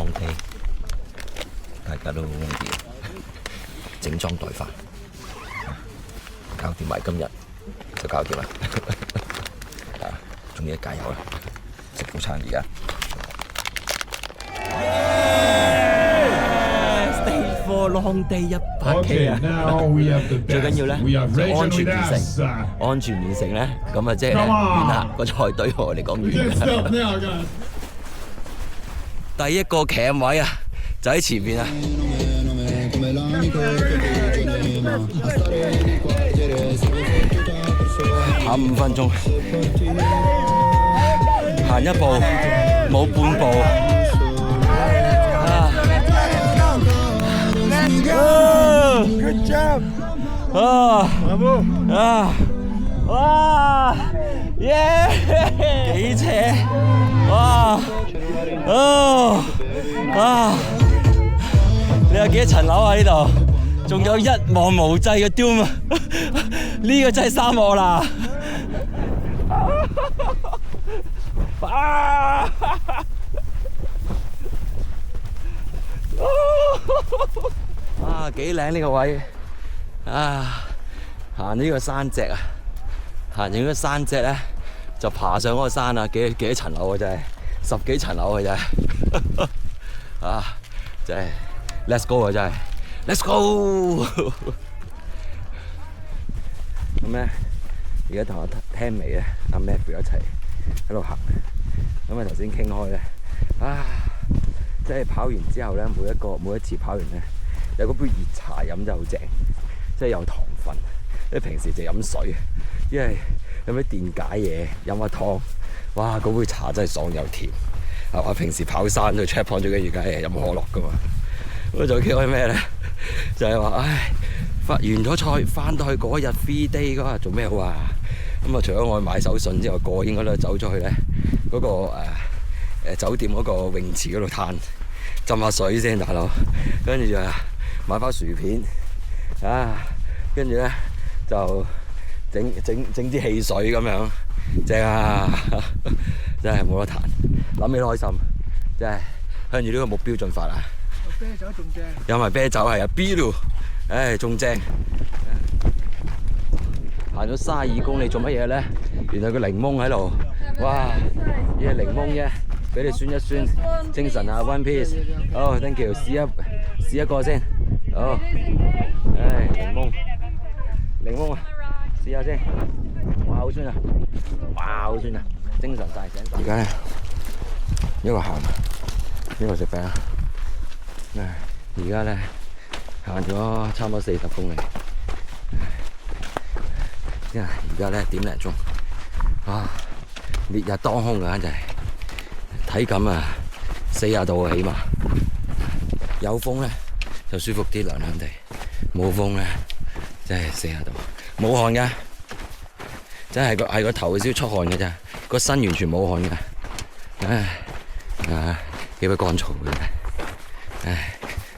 long day， 大家都整裝待發，搞掂埋今日就搞掂啦。仲要加油啦！食早餐而家。Stay for long day 100K 啊！最緊要咧就安全完成，安全完成咧，咁啊即係完啦，個賽隊我哋講完啦。第一個camp位啊，就喺前面啊。下5分鐘，行一步冇半步。Good job！ 哇！耶！幾斜！哇！你有幾多層樓啊？呢度仲有一望無際嘅 Doom 啊！呢個真係沙漠啦！幾靚呢個位啊！行呢個山脊啊，行完呢個山脊咧，就爬上嗰個山啊！幾多層樓啊？真係10幾層樓啊！真係啊！真係 Let's go 啊！真係 Let's go！ 咁咧，而家同我聽尾咧，阿 Matthew 一齊喺度行。咁啊頭先傾開咧，即係跑完之後咧，每一次跑完咧，有嗰杯熱茶飲就好正，即係有糖分。因為平時就飲水，因為有咩電解嘢，飲下湯，哇！嗰杯茶真係爽又甜。係嘛？平時跑山都 check point 最緊要梗係飲可樂噶嘛。咁仲傾開咩咧？就係話，完咗賽，翻到去嗰日 free day 嗰日做咩好啊？咁啊，除咗我買手信之外，個應該都走咗去咧嗰個酒店嗰個泳池嗰度攤浸下水先，大佬。跟住就買包薯片跟住咧就整啲汽水咁樣，正啊！真係冇得彈，諗起都開心，真係向住呢個目標進發啊！啤酒仲正，有埋啤酒係啊 ，B 路，仲正。行咗32公里做乜嘢咧？原來個檸檬喺度，哇！呢個檸檬啫，俾你酸一酸，精神啊 ！One piece， 好 ，thank you， 試一個先，好，檸檬啊，試下先，哇，好酸啊，哇，好酸啊，精神晒醒晒。而家咧，一個行，一個食餅。而家咧行咗差唔多40公里，而家咧1點鐘，烈日當空啊，簡直係體感啊40度啊，起碼有風咧就舒服啲，涼涼地；冇風咧真係40度，冇汗㗎，真係係個頭先出汗嘅咋，個身完全冇汗㗎，幾鬼乾燥嘅。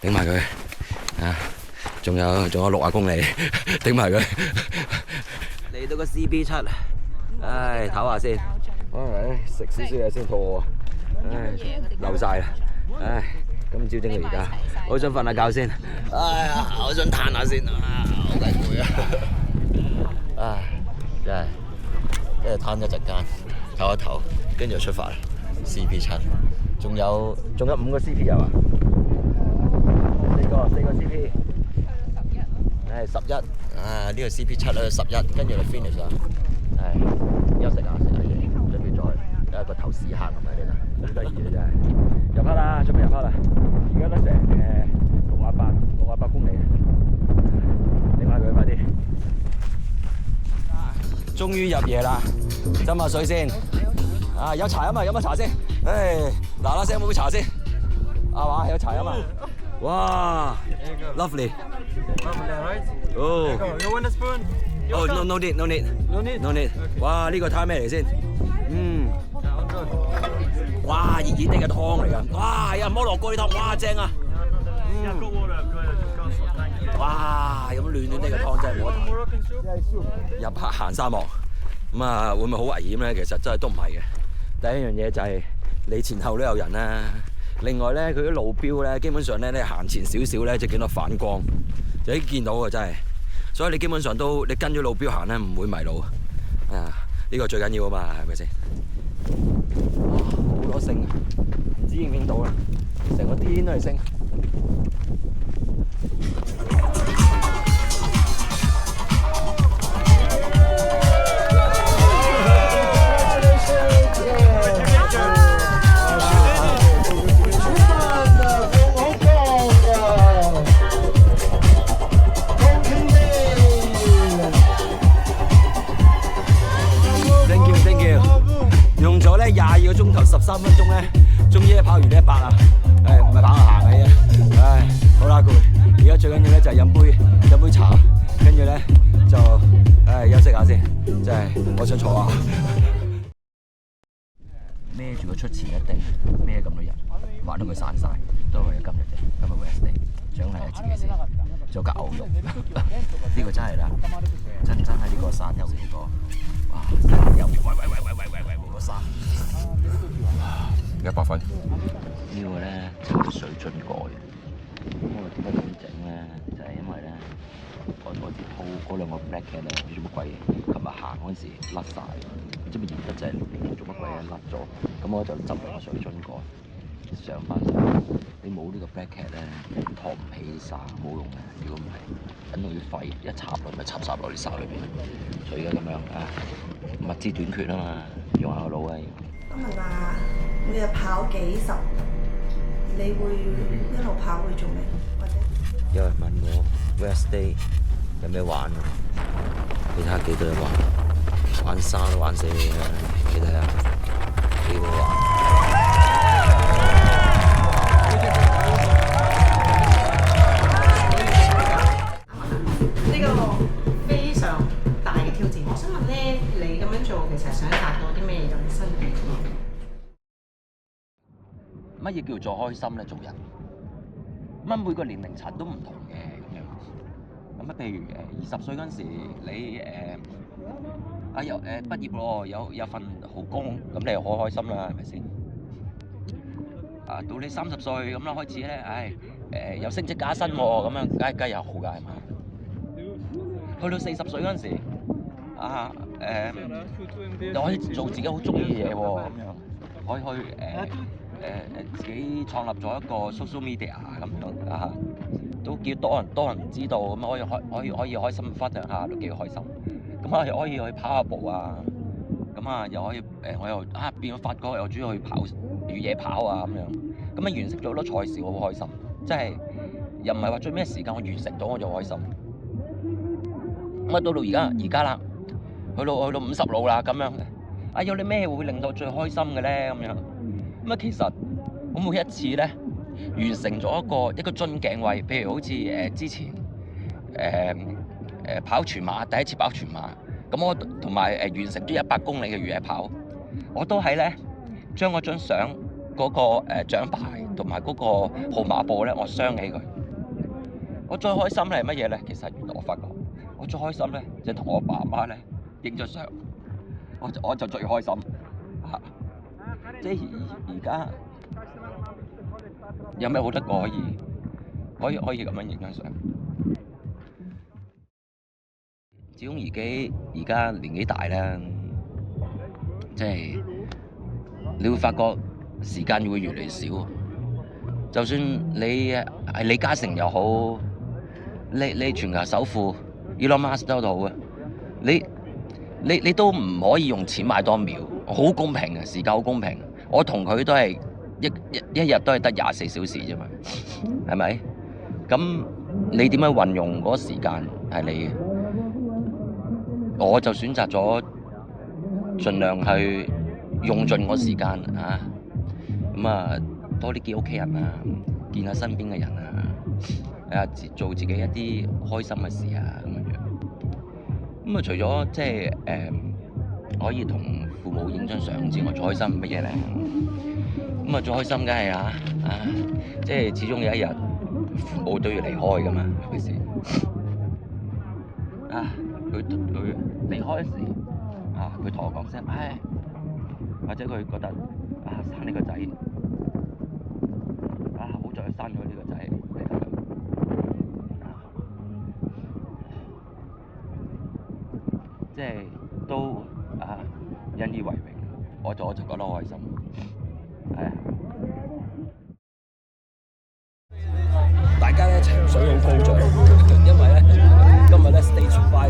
頂埋佢仲有60公里，頂埋佢。嚟到個 CP7，唞下先，食少少嘢先肚餓，流晒啦，今朝整到而家，我想瞓下覺先，我想嘆下先，好鬼攰啊，真係攤一陣間，唞一唞，跟住就出發啦。CP7，仲有5個 CP 有啊？4個 CP， 11，呢個 CP7咧11，跟住就 finish 啦，休息下食下嘢，準備再有一個頭屎坑咁喺呢度，好得意嘅真係。入黑啦，準備入黑啦，而家都成68公里，拎埋佢快啲。終於入夜啦，斟下水先，有茶飲啊，飲下茶先，嗱聲飲杯茶先，嘛有茶飲啊！哇 ，lovely。哦。You want a spoon? Oh no need。哇，呢個湯咩嚟先？哇，熱熱地嘅湯嚟㗎。哇，有人摩洛哥啲湯，哇正啊！哇，咁暖暖地嘅湯真係冇得彈。入黑行沙漠，咁啊會唔會好危險咧？其實真係都唔係嘅。第一樣嘢就係你前後都有人啦。另外咧，佢啲路標咧，基本上咧，你行前少少咧，就見到反光，就已經見到嘅真係。所以你基本上都你跟住路標行咧，唔會迷路。啊，呢個最緊要啊嘛，係咪先？哇，好多星啊！唔知影唔影到啦，成個天都係星。用咗咧22個鐘頭13分鐘咧，終於跑完呢100啦。唔係跑行嘅啫。好啦，攰。而家最緊要咧就係飲杯茶，跟住咧就休息下先。真係我想坐下。孭住個出前一定孭咁多人，玩到佢散晒，都係為咗今日啫。今日 rest day， 獎勵下自己先。做個牛肉，呢個真係啦，真係呢個山有幾個。哇！有喂，冇個山，100分。呢個咧就係水樽蓋。咁我點解咁整咧？就係因為咧，我支鋪嗰兩個 bracket 咧，唔知做乜鬼嘢。琴日行嗰陣時甩晒，唔知咪熱得滯，做乜鬼嘢甩咗。咁我就執嚟個水樽蓋上翻身。你冇呢個 bracket 咧，托唔起啲衫，冇用嘅。如果唔係，等到啲廢一插落咪插落啲衫裏邊。所以而家咁樣物資短缺啊嘛，用下個腦啊！今日話每日跑幾十，你會一路跑會做咩？或者有人問我 rest day 有咩玩啊？你睇下幾多人玩沙都玩死你啦！你睇下幾好玩。呢個非常大嘅挑戰。我想問咧，你咁樣做其實想達到啲咩人生嘅？乜嘢叫做開心咧？做人乜每個年齡層都唔同嘅咁樣。咁譬如20歲嗰陣時，你畢業咯，有份好工，咁你又好開心啦，係咪先？到你30歲咁啦，開始咧，有升職加薪喎，咁樣梗係有好㗎，係嘛？去到40歲嗰陣時，又可以做自己好中意嘅嘢喎，咁樣可以去自己創立咗一個 social media 咁樣都叫多人知道，咁可以開心分享下，都幾開心。咁又可以去跑下步啊，咁又可以我又變咗發哥，又中意去跑越野跑啊咁樣。咁完成咗好多賽事，我好開心。即係又唔係話最咩時間我完成到我就開心。咁到而家啦，去到50路啦咁樣。有你咩會令到最開心嘅咧？咁樣咁其實我每一次咧完成咗一個樽頸位，譬如好似之前跑全馬，第一次跑全馬，咁我同埋完成咗100公里嘅越野跑，我都係咧將嗰張相嗰個獎牌同埋嗰個號碼簿咧，我鑲起佢。我最開心係乜嘢咧？其實原來我發覺，我最開心咧就同我爸媽咧影咗相，我就最開心即係而家有咩好得過可以咁樣影張相？始終而家年紀大啦，即係你會發覺時間會越嚟越少。就算你係李嘉誠又好，你全球首富 Elon Musk 都好啊，你都唔可以用錢買多秒，好公平嘅，時間好公平。我同佢都係一日都係得24小時啫嘛，係咪？咁你點樣運用嗰個時間係你嘅？我就選擇咗盡量去用盡個時間多啲見屋企人啊，見下身邊嘅人啊，做自己一啲開心嘅事啊咁樣。除咗即係可以同父母影張相之外，最開心乜嘢咧？最開心梗係即係始終有一日父母都要離開噶嘛，係咪先？佢離開時佢同我講聲或者佢覺得生呢個仔山咗呢個仔，你睇下。即係都引以為榮，我就覺得好開心，係啊！大家咧情緒好高漲，因為咧今日咧 Stage 5啊，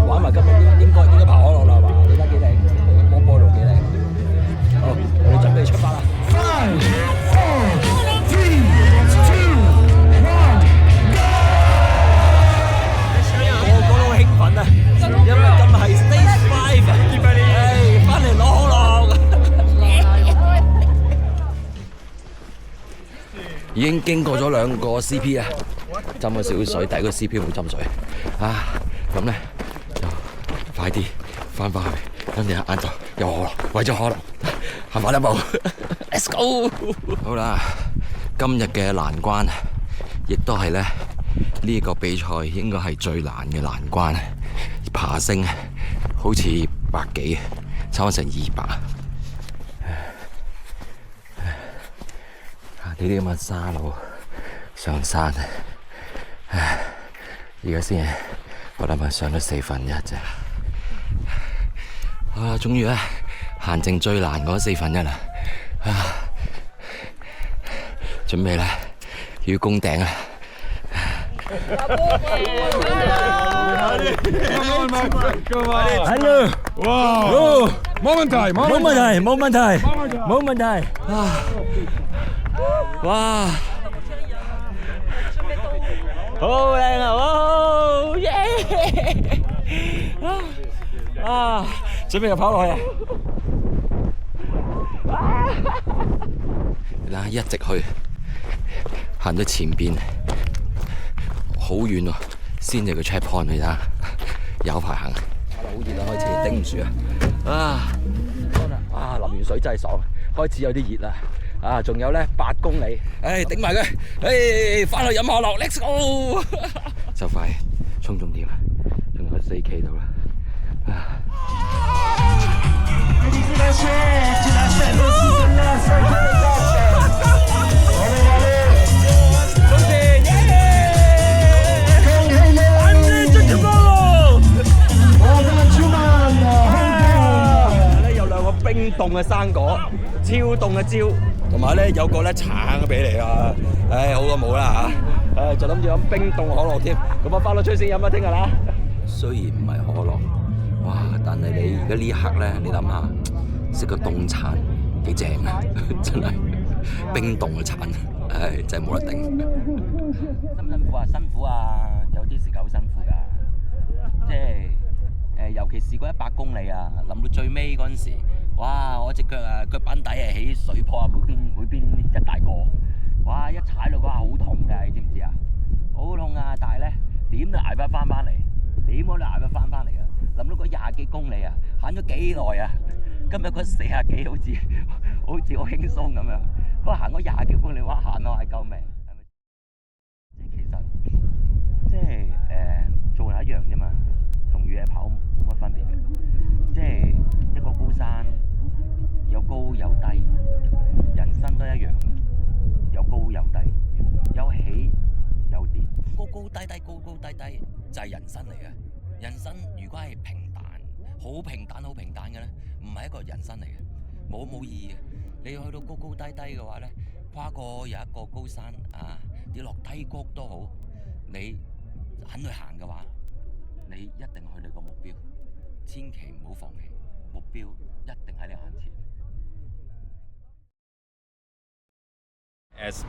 玩埋今日應該爬可樂啦嘛，你睇幾靚，波波路幾靚。好，我哋準備出發啦！ 5, 4, 3, 2, 1, 個個都好興奮啊！因為今日係 Stage 5啊，翻嚟攞可樂。已經經過咗2個 CP 啊，浸咗少少水，第一個 CP 冇浸水啊，咁咧就快啲翻返去，跟住晏晝有可樂，為咗可樂行快一步，Let's go！ 好啦，今日嘅難關，亦都係咧呢個比賽應該係最難嘅難關，爬升好似100幾，差唔多成200。呢啲咁嘅沙路上山，而家先我諗係上咗1/4啫。啊，終於咧行剩最難嗰1/4啦！準備啦，要攻頂啦！Hello， 哇，冇問題，冇問題。哇！好靚啊！哇！耶！準備又跑落去啊！嗱，一直去，行到前邊，好遠喎，先至個 checkpoint 嚟睇，有排行。好熱啊，開始頂唔住啊！淋完水真係爽，開始有啲熱啦。仲有咧8公里，頂埋佢，翻去飲可樂 ，Let's go！ 就快衝終點啦，仲有4K 到啦。有2個冰凍嘅生果，超凍嘅蕉。同埋咧有個咧橙俾你啊！好過冇啦嚇！就諗住飲冰凍可樂添，咁我翻到出先飲啦，聽日啦。雖然唔係可樂，哇！但係你而家呢一刻咧，你諗下食個凍橙幾正啊！真係冰凍嘅橙，真係冇得頂。辛唔辛苦啊？辛苦啊！有啲時間好辛苦㗎，即係尤其是嗰100公里啊，臨到最尾嗰陣時。哇！我隻腳板底起水泡啊，每邊一大個，哇！一踩到嗰下好痛㗎，你知唔知啊？好痛啊！但係咧點都捱翻嚟，點我都捱翻嚟啊！諗到嗰20幾公里啊，行咗幾耐啊？今日嗰40幾好似好輕鬆咁樣，嗰行嗰20幾公里，哇！行到係救命，係咪？即係其實即係做係一樣啫嘛，同越野跑冇乜分別嘅，即係一個高山。有高有低，人生都一樣，有高有低，有起有跌，高高低低，高高低低就係人生嚟嘅。人生如果係平淡，好平淡嘅咧，唔係一個人生嚟嘅，冇意義嘅。你去到高高低低嘅話咧，跨過有一個高山啊，跌落低谷都好，你肯去行嘅話，你一定去你個目標，千祈唔好放棄，目標一定喺你眼前。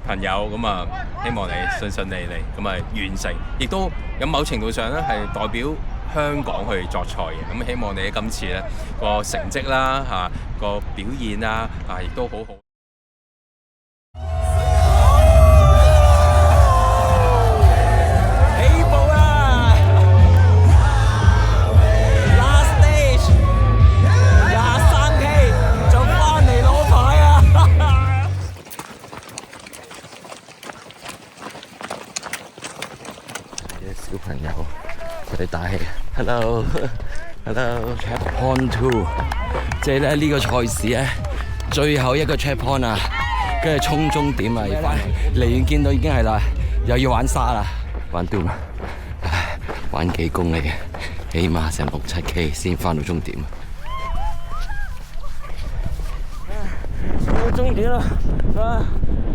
朋友咁啊，希望你順利利咁啊完成，亦都咁某程度上咧係代表香港去作賽嘅。咁希望你今次咧個成績啦個表現啦亦都好好。起步啦 ！Last stage 23K 就翻嚟攞牌啊！小朋友，佢哋打氣 ，Hello，Checkpoint 2，即係咧呢個賽事咧最後一個 checkpoint 啊，跟住衝終點啊，要翻嚟，離遠見到已經係啦，又要玩沙啦，玩 Doom 啊，玩幾公里嘅，起碼成6-7K 先翻到終點啊！到終點啦，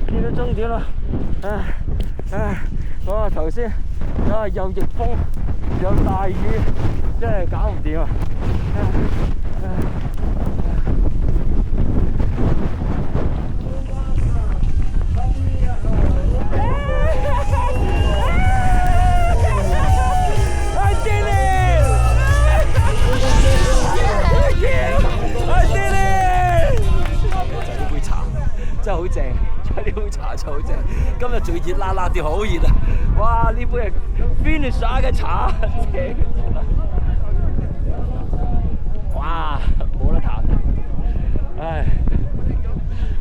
見到終點啦，哇！頭先又逆風又大雨，真係搞唔掂啊！真係好正，呢杯茶就好正。今日仲熱辣辣啲，好熱啊！哇！呢杯係 Finisher 嘅茶，正！哇！冇得彈，唉，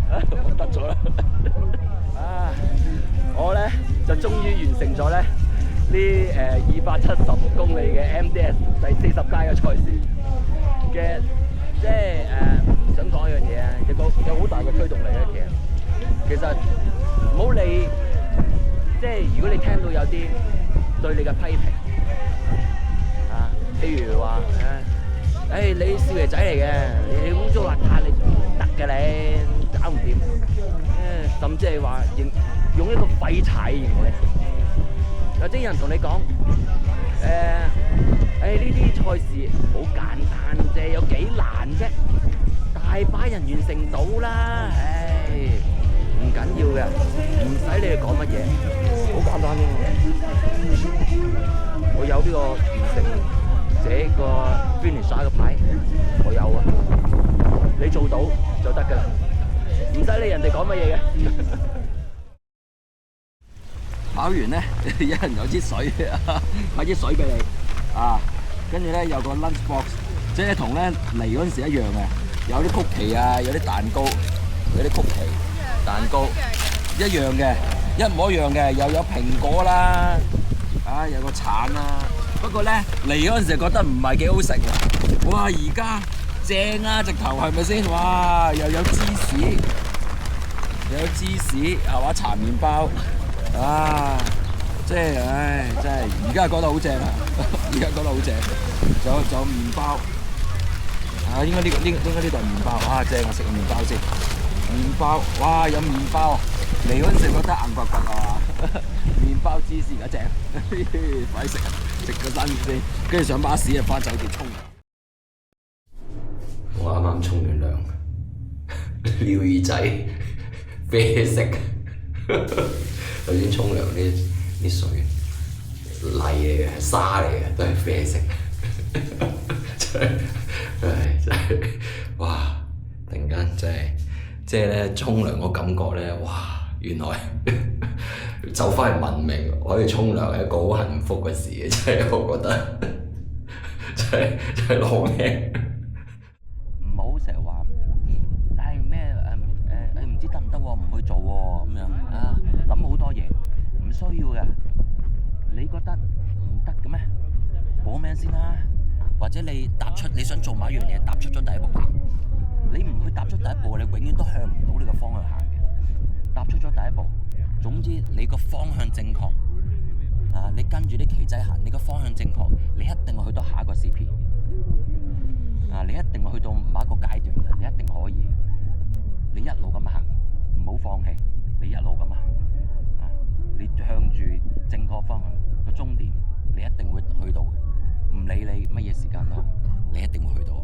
我得咗啦！我咧就終於完成咗咧呢270公里嘅 MDS 第40階嘅賽事嘅，即係想講一樣嘢啊，有好大嘅推動力咧，其實唔好理，即係如果你聽到有啲對你嘅批評啊，譬如話你少爺仔嚟嘅，你污糟邋遢，你唔得嘅你，搞唔掂，甚至係話用一個廢柴形容你，或者有人同你講呢啲賽事好簡單啫，有幾難啫？大把人完成到啦，唔緊要嘅，唔使你哋講乜嘢，好簡單啫。我有呢個完成這個 finisher 嘅牌，我有啊，你做到就得㗎啦，唔使理人哋講乜嘢嘅。跑完咧，有人有支水，買支水俾你啊，跟住咧有個 lunch box， 即係同咧嚟嗰陣時一樣嘅，有啲曲奇啊，有啲蛋糕，有啲曲奇、蛋糕一樣嘅，一模一樣嘅，又有蘋果啦，有個橙啦。不過咧嚟嗰陣時覺得唔係幾好食喎，哇！而家正啊，直頭係咪先？哇！又有芝士，係嘛？搽麵包。即係，真係，而家覺得好正啊！而家覺得好正，仲有麵包，應該呢度係麵包，正啊！食個麵包先，麵包，哇！有麵包，嚟嗰陣時覺得硬骨骨啊！麵包芝士而家正，快食啊！食個生意先，跟住上巴士啊，翻酒店沖涼。我啱啱沖完涼，撩耳仔，啡色。頭先沖涼啲水泥嚟嘅，沙嚟嘅，都係啡色，真係，哇！突然間真係，即係咧沖涼個感覺咧，哇！原來走返去文明可以沖涼係一個好幸福嘅事嘅，真係我覺得，真係攞命。唔好成日話，咩唔知得唔得喎，唔去做喎咁樣啊，諗好多嘢，唔需要嘅。你覺得唔得嘅咩？報名先啦，或者你踏出你想做某一樣嘢，踏出咗第一步。你唔去踏出第一步，你永遠都向唔到你個方向行嘅。踏出咗第一步，總之你個方向正確啊！你跟住啲旗仔行，你個方向正確，你一定會去到下一個 CP 啊！你一定會去到某一個階段嘅，你一定可以。你一路咁行，唔好放棄。你一路咁行，你向住正確方向個終點，你一定會去到嘅。唔理你乜嘢時間都好，你一定會去到。